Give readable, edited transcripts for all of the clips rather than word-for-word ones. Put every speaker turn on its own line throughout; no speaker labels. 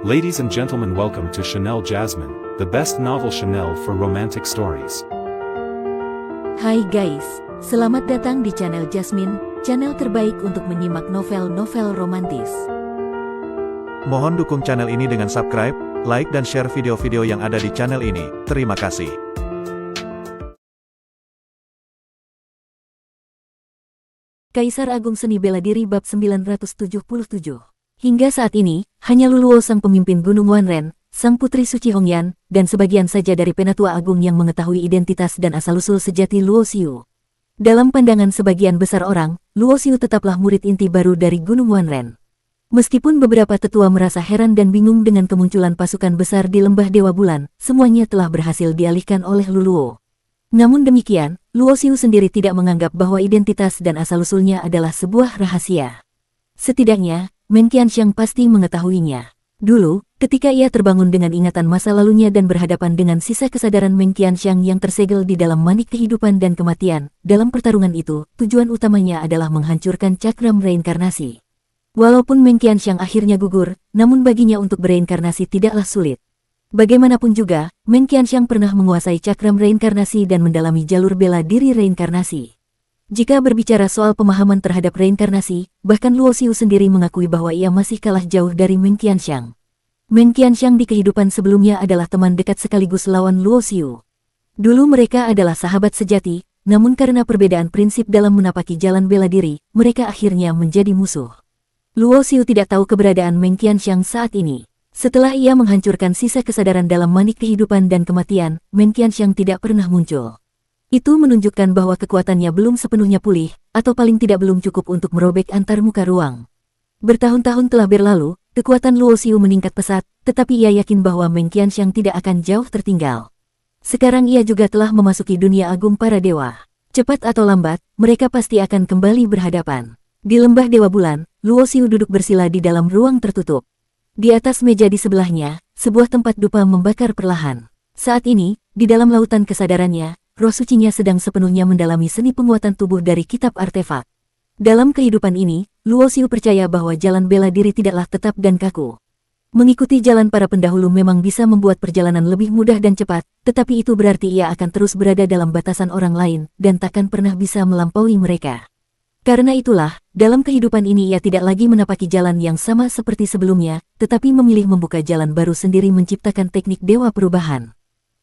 Ladies and gentlemen, welcome to Chanel Jasmine, the best novel Chanel for romantic stories.
Hai guys, selamat datang di channel Jasmine, channel terbaik untuk menyimak novel-novel romantis.
Mohon dukung channel ini dengan subscribe, like dan share video-video yang ada di channel ini. Terima kasih.
Kaisar Agung Seni Bela Diri Bab 977. Hingga saat ini, hanya Luluo sang pemimpin Gunung Wanren, sang putri suci Hongyan, dan sebagian saja dari Penatua Agung yang mengetahui identitas dan asal-usul sejati Luo Xiu. Dalam pandangan sebagian besar orang, Luo Xiu tetaplah murid inti baru dari Gunung Wanren. Meskipun beberapa tetua merasa heran dan bingung dengan kemunculan pasukan besar di Lembah Dewa Bulan, semuanya telah berhasil dialihkan oleh Luluo. Namun demikian, Luo Xiu sendiri tidak menganggap bahwa identitas dan asal-usulnya adalah sebuah rahasia. Setidaknya, Meng Qianxiang pasti mengetahuinya. Dulu, ketika ia terbangun dengan ingatan masa lalunya dan berhadapan dengan sisa kesadaran Meng Qianxiang yang tersegel di dalam manik kehidupan dan kematian, dalam pertarungan itu, tujuan utamanya adalah menghancurkan cakram reinkarnasi. Walaupun Meng Qianxiang akhirnya gugur, namun baginya untuk bereinkarnasi tidaklah sulit. Bagaimanapun juga, Meng Qianxiang pernah menguasai cakram reinkarnasi dan mendalami jalur bela diri reinkarnasi. Jika berbicara soal pemahaman terhadap reinkarnasi, bahkan Luo Xiu sendiri mengakui bahwa ia masih kalah jauh dari Meng Qianxiang. Meng Qianxiang di kehidupan sebelumnya adalah teman dekat sekaligus lawan Luo Xiu. Dulu mereka adalah sahabat sejati, namun karena perbedaan prinsip dalam menapaki jalan bela diri, mereka akhirnya menjadi musuh. Luo Xiu tidak tahu keberadaan Meng Qianxiang saat ini. Setelah ia menghancurkan sisa kesadaran dalam manik kehidupan dan kematian, Meng Qianxiang tidak pernah muncul. Itu menunjukkan bahwa kekuatannya belum sepenuhnya pulih, atau paling tidak belum cukup untuk merobek antar muka ruang. Bertahun-tahun telah berlalu, kekuatan Luo Xiu meningkat pesat, tetapi ia yakin bahwa Meng Qianxiang tidak akan jauh tertinggal. Sekarang ia juga telah memasuki dunia agung para dewa. Cepat atau lambat, mereka pasti akan kembali berhadapan. Di Lembah Dewa Bulan, Luo Xiu duduk bersila di dalam ruang tertutup. Di atas meja di sebelahnya, sebuah tempat dupa membakar perlahan. Saat ini, di dalam lautan kesadarannya, roh sucinya sedang sepenuhnya mendalami seni penguatan tubuh dari kitab artefak. Dalam kehidupan ini, Luo Xiu percaya bahwa jalan bela diri tidaklah tetap dan kaku. Mengikuti jalan para pendahulu memang bisa membuat perjalanan lebih mudah dan cepat, tetapi itu berarti ia akan terus berada dalam batasan orang lain, dan takkan pernah bisa melampaui mereka. Karena itulah, dalam kehidupan ini ia tidak lagi menapaki jalan yang sama seperti sebelumnya, tetapi memilih membuka jalan baru sendiri menciptakan teknik dewa perubahan.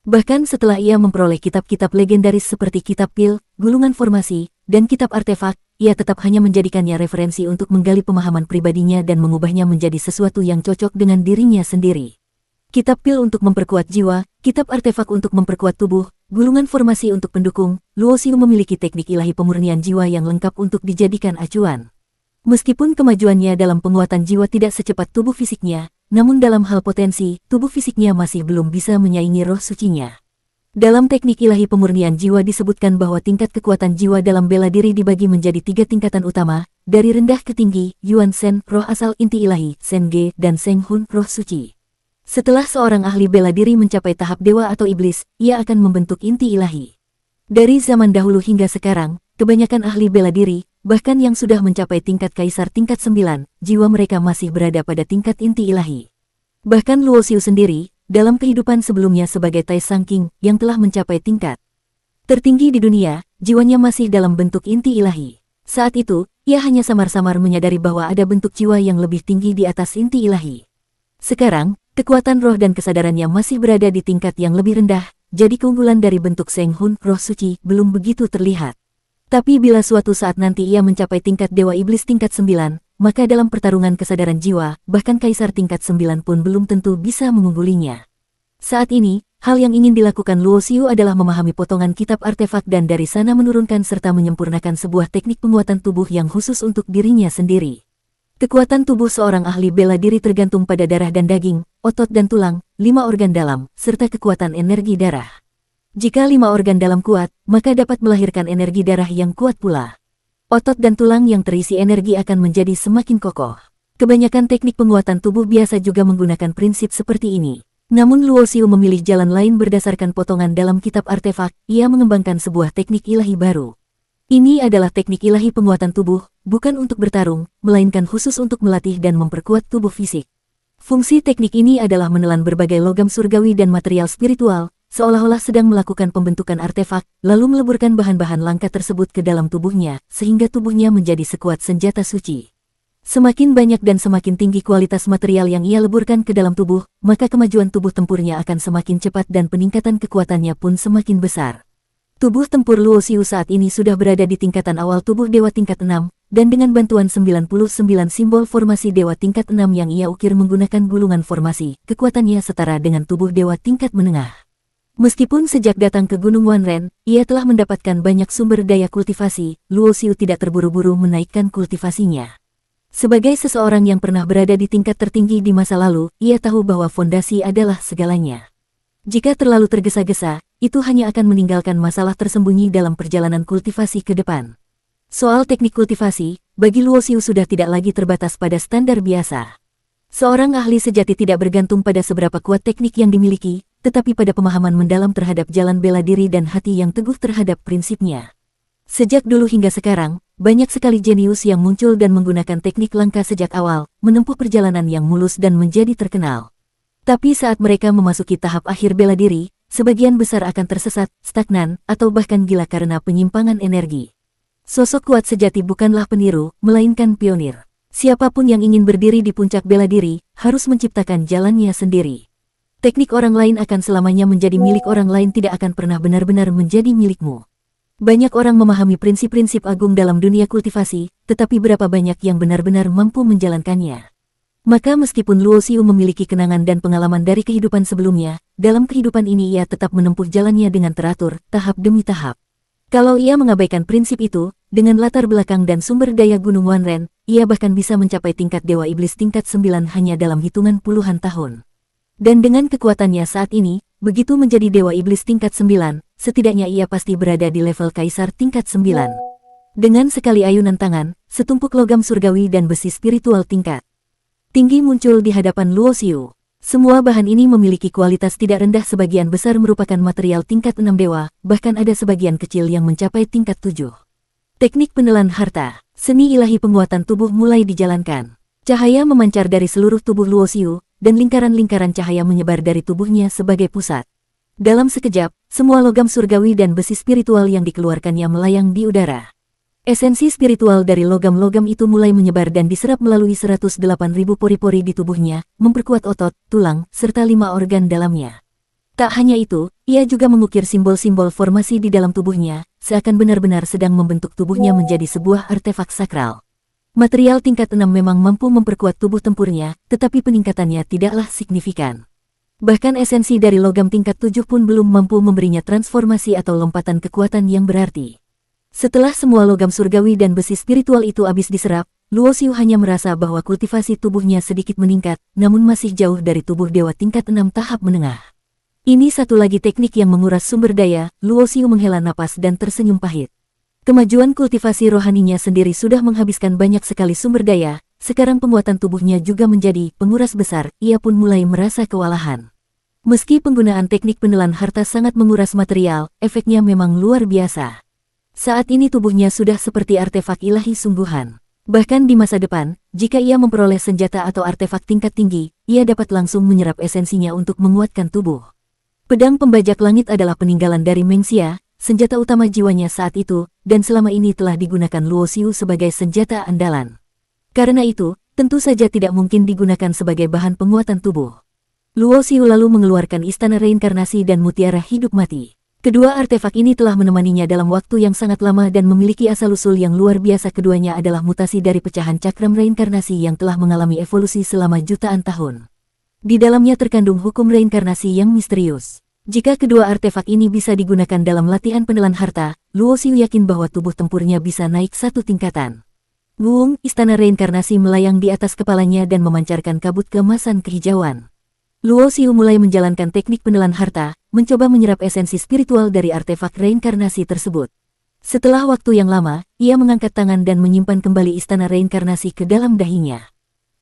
Bahkan setelah ia memperoleh kitab-kitab legendaris seperti kitab pil, gulungan formasi, dan kitab artefak, ia tetap hanya menjadikannya referensi untuk menggali pemahaman pribadinya dan mengubahnya menjadi sesuatu yang cocok dengan dirinya sendiri. Kitab pil untuk memperkuat jiwa, kitab artefak untuk memperkuat tubuh, gulungan formasi untuk pendukung, Luo Xiu memiliki teknik ilahi pemurnian jiwa yang lengkap untuk dijadikan acuan. Meskipun kemajuannya dalam penguatan jiwa tidak secepat tubuh fisiknya, namun dalam hal potensi, tubuh fisiknya masih belum bisa menyaingi roh sucinya. Dalam teknik ilahi pemurnian jiwa disebutkan bahwa tingkat kekuatan jiwa dalam bela diri dibagi menjadi 3 tingkatan utama, dari rendah ke tinggi, Yuan Shen, roh asal inti ilahi, Shen Ge, dan Seng Hun, roh suci. Setelah seorang ahli bela diri mencapai tahap dewa atau iblis, ia akan membentuk inti ilahi. Dari zaman dahulu hingga sekarang, kebanyakan ahli bela diri, bahkan yang sudah mencapai tingkat kaisar tingkat 9, jiwa mereka masih berada pada tingkat inti ilahi. Bahkan Luo Xiu sendiri, dalam kehidupan sebelumnya sebagai Tai Sang King, yang telah mencapai tingkat tertinggi di dunia, jiwanya masih dalam bentuk inti ilahi. Saat itu, ia hanya samar-samar menyadari bahwa ada bentuk jiwa yang lebih tinggi di atas inti ilahi. Sekarang, kekuatan roh dan kesadarannya masih berada di tingkat yang lebih rendah, jadi keunggulan dari bentuk Seng Hun, roh suci, belum begitu terlihat. Tapi bila suatu saat nanti ia mencapai tingkat dewa iblis tingkat 9, maka dalam pertarungan kesadaran jiwa, bahkan kaisar tingkat 9 pun belum tentu bisa mengunggulinya. Saat ini, hal yang ingin dilakukan Luo Xiu adalah memahami potongan kitab artefak dan dari sana menurunkan serta menyempurnakan sebuah teknik penguatan tubuh yang khusus untuk dirinya sendiri. Kekuatan tubuh seorang ahli bela diri tergantung pada darah dan daging, otot dan tulang, 5 organ dalam, serta kekuatan energi darah. Jika 5 organ dalam kuat, maka dapat melahirkan energi darah yang kuat pula. Otot dan tulang yang terisi energi akan menjadi semakin kokoh. Kebanyakan teknik penguatan tubuh biasa juga menggunakan prinsip seperti ini. Namun Luo Xiu memilih jalan lain berdasarkan potongan dalam kitab artefak, ia mengembangkan sebuah teknik ilahi baru. Ini adalah teknik ilahi penguatan tubuh, bukan untuk bertarung, melainkan khusus untuk melatih dan memperkuat tubuh fisik. Fungsi teknik ini adalah menelan berbagai logam surgawi dan material spiritual, seolah-olah sedang melakukan pembentukan artefak, lalu meleburkan bahan-bahan langka tersebut ke dalam tubuhnya, sehingga tubuhnya menjadi sekuat senjata suci. Semakin banyak dan semakin tinggi kualitas material yang ia leburkan ke dalam tubuh, maka kemajuan tubuh tempurnya akan semakin cepat dan peningkatan kekuatannya pun semakin besar. Tubuh tempur Luo Xiu saat ini sudah berada di tingkatan awal tubuh dewa tingkat 6, dan dengan bantuan 99 simbol formasi dewa tingkat 6 yang ia ukir menggunakan gulungan formasi, kekuatannya setara dengan tubuh dewa tingkat menengah. Meskipun sejak datang ke Gunung Wanren, ia telah mendapatkan banyak sumber daya kultivasi, Luo Xiu tidak terburu-buru menaikkan kultivasinya. Sebagai seseorang yang pernah berada di tingkat tertinggi di masa lalu, ia tahu bahwa fondasi adalah segalanya. Jika terlalu tergesa-gesa, itu hanya akan meninggalkan masalah tersembunyi dalam perjalanan kultivasi ke depan. Soal teknik kultivasi, bagi Luo Xiu sudah tidak lagi terbatas pada standar biasa. Seorang ahli sejati tidak bergantung pada seberapa kuat teknik yang dimiliki, tetapi pada pemahaman mendalam terhadap jalan bela diri dan hati yang teguh terhadap prinsipnya. Sejak dulu hingga sekarang, banyak sekali jenius yang muncul dan menggunakan teknik langka sejak awal, menempuh perjalanan yang mulus dan menjadi terkenal. Tapi saat mereka memasuki tahap akhir bela diri, sebagian besar akan tersesat, stagnan, atau bahkan gila karena penyimpangan energi. Sosok kuat sejati bukanlah peniru, melainkan pionir. Siapapun yang ingin berdiri di puncak bela diri, harus menciptakan jalannya sendiri. Teknik orang lain akan selamanya menjadi milik orang lain, tidak akan pernah benar-benar menjadi milikmu. Banyak orang memahami prinsip-prinsip agung dalam dunia kultivasi, tetapi berapa banyak yang benar-benar mampu menjalankannya. Maka meskipun Luo Xiu memiliki kenangan dan pengalaman dari kehidupan sebelumnya, dalam kehidupan ini ia tetap menempuh jalannya dengan teratur, tahap demi tahap. Kalau ia mengabaikan prinsip itu, dengan latar belakang dan sumber daya Gunung Wanren, ia bahkan bisa mencapai tingkat Dewa Iblis tingkat 9 hanya dalam hitungan puluhan tahun. Dan dengan kekuatannya saat ini, begitu menjadi Dewa Iblis tingkat 9, setidaknya ia pasti berada di level Kaisar tingkat 9. Dengan sekali ayunan tangan, setumpuk logam surgawi dan besi spiritual tingkat tinggi muncul di hadapan Luo Xiu. Semua bahan ini memiliki kualitas tidak rendah, sebagian besar merupakan material tingkat 6 dewa, bahkan ada sebagian kecil yang mencapai tingkat 7. Teknik penelan harta, seni ilahi penguatan tubuh mulai dijalankan. Cahaya memancar dari seluruh tubuh Luo Xiu, dan lingkaran-lingkaran cahaya menyebar dari tubuhnya sebagai pusat. Dalam sekejap, semua logam surgawi dan besi spiritual yang dikeluarkannya melayang di udara. Esensi spiritual dari logam-logam itu mulai menyebar dan diserap melalui 108.000 pori-pori di tubuhnya, memperkuat otot, tulang, serta 5 organ dalamnya. Tak hanya itu, ia juga mengukir simbol-simbol formasi di dalam tubuhnya, seakan benar-benar sedang membentuk tubuhnya menjadi sebuah artefak sakral. Material tingkat 6 memang mampu memperkuat tubuh tempurnya, tetapi peningkatannya tidaklah signifikan. Bahkan esensi dari logam tingkat 7 pun belum mampu memberinya transformasi atau lompatan kekuatan yang berarti. Setelah semua logam surgawi dan besi spiritual itu habis diserap, Luo Xiu hanya merasa bahwa kultivasi tubuhnya sedikit meningkat, namun masih jauh dari tubuh dewa tingkat 6 tahap menengah. Ini satu lagi teknik yang menguras sumber daya. Luo Xiu menghela napas dan tersenyum pahit. Kemajuan kultivasi rohaninya sendiri sudah menghabiskan banyak sekali sumber daya, sekarang penguatan tubuhnya juga menjadi penguras besar, ia pun mulai merasa kewalahan. Meski penggunaan teknik penelan harta sangat menguras material, efeknya memang luar biasa. Saat ini tubuhnya sudah seperti artefak ilahi sungguhan. Bahkan di masa depan, jika ia memperoleh senjata atau artefak tingkat tinggi, ia dapat langsung menyerap esensinya untuk menguatkan tubuh. Pedang pembajak langit adalah peninggalan dari Meng Xia, senjata utama jiwanya saat itu, dan selama ini telah digunakan Luo Xiu sebagai senjata andalan. Karena itu, tentu saja tidak mungkin digunakan sebagai bahan penguatan tubuh. Luo Xiu lalu mengeluarkan istana reinkarnasi dan mutiara hidup mati. Kedua artefak ini telah menemaninya dalam waktu yang sangat lama dan memiliki asal-usul yang luar biasa. Keduanya adalah mutasi dari pecahan cakram reinkarnasi yang telah mengalami evolusi selama jutaan tahun. Di dalamnya terkandung hukum reinkarnasi yang misterius. Jika kedua artefak ini bisa digunakan dalam latihan penelan harta, Luo Xiu yakin bahwa tubuh tempurnya bisa naik satu tingkatan. Wung, istana reinkarnasi melayang di atas kepalanya dan memancarkan kabut keemasan kehijauan. Luo Xiu mulai menjalankan teknik penelan harta, mencoba menyerap esensi spiritual dari artefak reinkarnasi tersebut. Setelah waktu yang lama, ia mengangkat tangan dan menyimpan kembali istana reinkarnasi ke dalam dahinya.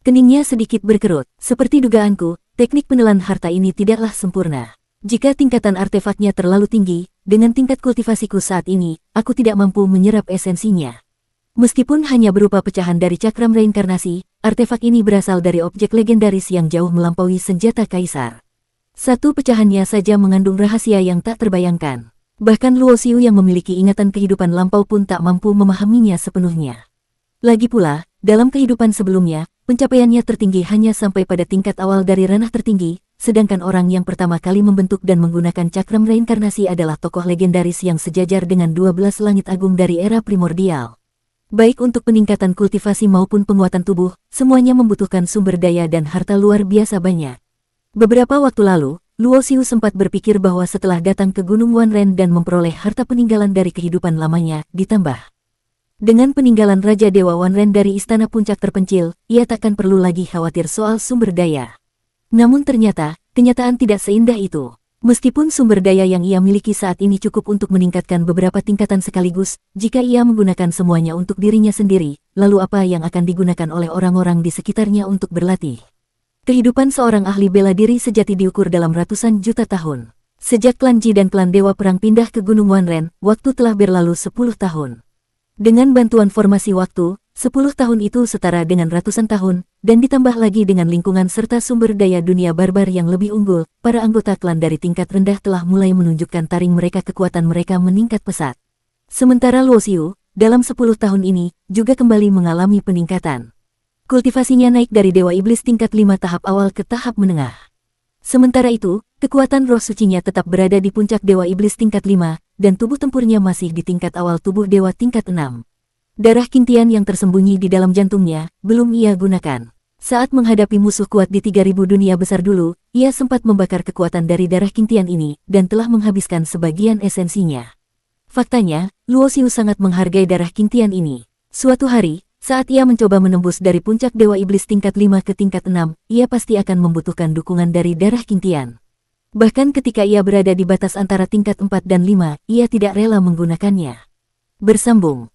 Keningnya sedikit berkerut. Seperti dugaanku, teknik penelan harta ini tidaklah sempurna. Jika tingkatan artefaknya terlalu tinggi, dengan tingkat kultivasiku saat ini, aku tidak mampu menyerap esensinya. Meskipun hanya berupa pecahan dari cakram reinkarnasi, artefak ini berasal dari objek legendaris yang jauh melampaui senjata kaisar. Satu pecahannya saja mengandung rahasia yang tak terbayangkan. Bahkan Luo Xiu yang memiliki ingatan kehidupan lampau pun tak mampu memahaminya sepenuhnya. Lagi pula, dalam kehidupan sebelumnya, pencapaiannya tertinggi hanya sampai pada tingkat awal dari ranah tertinggi, sedangkan orang yang pertama kali membentuk dan menggunakan cakram reinkarnasi adalah tokoh legendaris yang sejajar dengan 12 langit agung dari era primordial. Baik untuk peningkatan kultivasi maupun penguatan tubuh, semuanya membutuhkan sumber daya dan harta luar biasa banyak. Beberapa waktu lalu, Luo Xiu sempat berpikir bahwa setelah datang ke Gunung Wanren dan memperoleh harta peninggalan dari kehidupan lamanya, ditambah dengan peninggalan Raja Dewa Wanren dari Istana Puncak Terpencil, ia takkan perlu lagi khawatir soal sumber daya. Namun ternyata, kenyataan tidak seindah itu. Meskipun sumber daya yang ia miliki saat ini cukup untuk meningkatkan beberapa tingkatan sekaligus, jika ia menggunakan semuanya untuk dirinya sendiri, lalu apa yang akan digunakan oleh orang-orang di sekitarnya untuk berlatih? Kehidupan seorang ahli bela diri sejati diukur dalam ratusan juta tahun. Sejak klan Ji dan klan Dewa Perang pindah ke Gunung Wanren, waktu telah berlalu 10 tahun. Dengan bantuan formasi waktu, 10 tahun itu setara dengan ratusan tahun, dan ditambah lagi dengan lingkungan serta sumber daya dunia barbar yang lebih unggul, para anggota klan dari tingkat rendah telah mulai menunjukkan taring mereka, kekuatan mereka meningkat pesat. Sementara Luo Xiu, dalam 10 tahun ini, juga kembali mengalami peningkatan. Kultivasinya naik dari Dewa Iblis tingkat 5 tahap awal ke tahap menengah. Sementara itu, kekuatan roh sucinya tetap berada di puncak Dewa Iblis tingkat 5, dan tubuh tempurnya masih di tingkat awal tubuh Dewa tingkat 6. Darah Kintian yang tersembunyi di dalam jantungnya, belum ia gunakan. Saat menghadapi musuh kuat di 3000 dunia besar dulu, ia sempat membakar kekuatan dari darah Kintian ini, dan telah menghabiskan sebagian esensinya. Faktanya, Luo Xiu sangat menghargai darah Kintian ini. Suatu hari, saat ia mencoba menembus dari puncak Dewa Iblis tingkat 5 ke tingkat 6, ia pasti akan membutuhkan dukungan dari darah Kintian. Bahkan ketika ia berada di batas antara tingkat 4 dan 5, ia tidak rela menggunakannya. Bersambung.